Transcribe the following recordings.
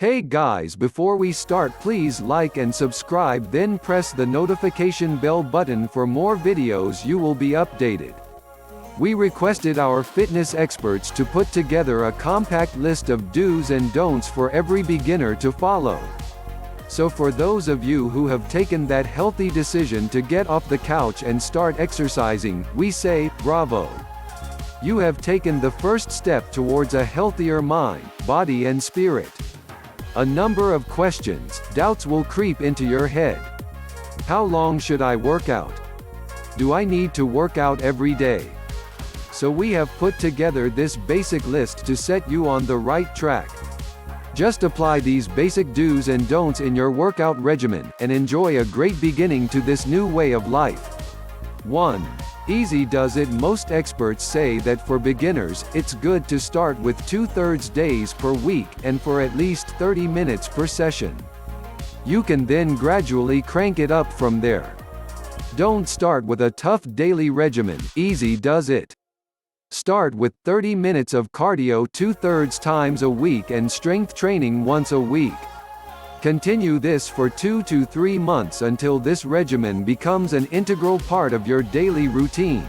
Hey guys, before we start, please like and subscribe, then press the notification bell button for more videos. You will be updated. We requested our fitness experts to put together a compact list of do's and don'ts for every beginner to follow. So for those of you who have taken that healthy decision to get off the couch and start exercising, we say, bravo. You have taken the first step towards a healthier mind, body and spirit. A number of questions, doubts will creep into your head. How long should I work out? Do I need to work out every day? So we have put together this basic list to set you on the right track. Just apply these basic do's and don'ts in your workout regimen, and enjoy a great beginning to this new way of life. 1. Easy does it. Most experts say that for beginners, it's good to start with 2/3 days per week, and for at least 30 minutes per session. You can then gradually crank it up from there. Don't start with a tough daily regimen. Easy does it. Start with 30 minutes of cardio 2/3 times a week and strength training once a week. Continue this for 2 to 3 months until this regimen becomes an integral part of your daily routine.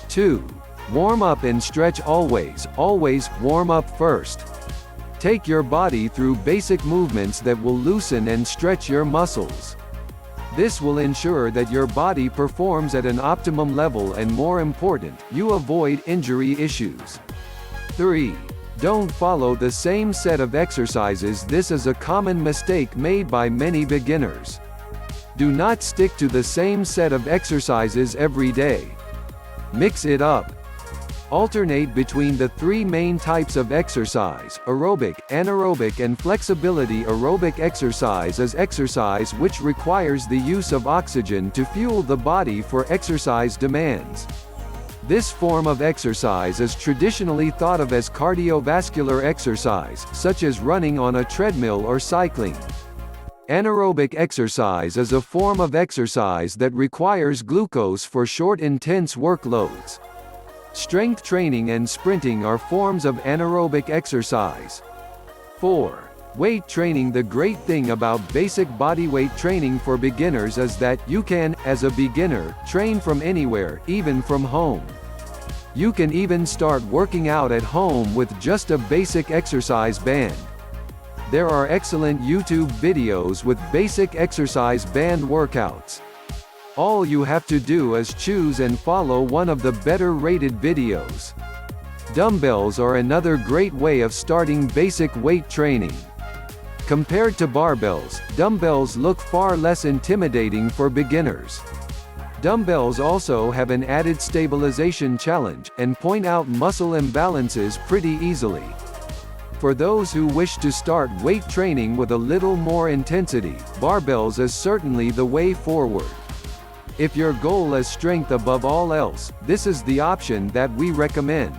2. Warm up and stretch. Always warm up first. Take your body through basic movements that will loosen and stretch your muscles. This will ensure that your body performs at an optimum level, and more important, you avoid injury issues. 3. Don't follow the same set of exercises. This is a common mistake made by many beginners. Do not stick to the same set of exercises every day. Mix it up. Alternate between the 3 main types of exercise: aerobic, anaerobic and flexibility. Aerobic exercise is exercise which requires the use of oxygen to fuel the body for exercise demands. This form of exercise is traditionally thought of as cardiovascular exercise, such as running on a treadmill or cycling. Anaerobic exercise is a form of exercise that requires glucose for short, intense workloads. Strength training and sprinting are forms of anaerobic exercise. 4. Weight training. The great thing about basic bodyweight training for beginners is that you can, as a beginner, train from anywhere, even from home. You can even start working out at home with just a basic exercise band. There are excellent YouTube videos with basic exercise band workouts. All you have to do is choose and follow one of the better rated videos. Dumbbells are another great way of starting basic weight training. Compared to barbells, dumbbells look far less intimidating for beginners. Dumbbells also have an added stabilization challenge, and point out muscle imbalances pretty easily. For those who wish to start weight training with a little more intensity, barbells is certainly the way forward. If your goal is strength above all else, this is the option that we recommend.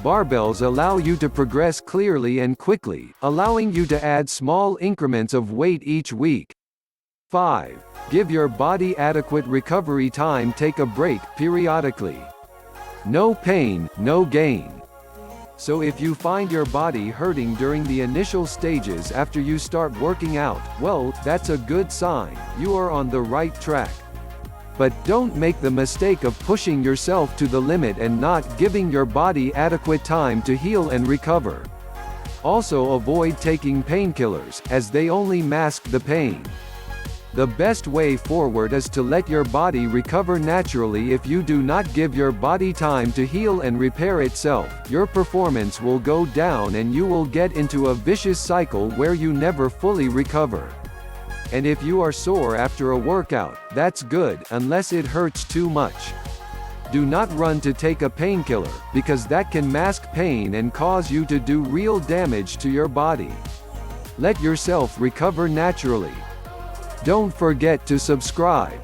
Barbells allow you to progress clearly and quickly, allowing you to add small increments of weight each week. 5. Give your body adequate recovery time. Take a break periodically. No pain, no gain. So if you find your body hurting during the initial stages after you start working out, well, that's a good sign. You are on the right track. But don't make the mistake of pushing yourself to the limit and not giving your body adequate time to heal and recover. Also avoid taking painkillers, as they only mask the pain. The best way forward is to let your body recover naturally. If you do not give your body time to heal and repair itself, your performance will go down and you will get into a vicious cycle where you never fully recover. And if you are sore after a workout, that's good, unless it hurts too much. Do not run to take a painkiller, because that can mask pain and cause you to do real damage to your body. Let yourself recover naturally. Don't forget to subscribe.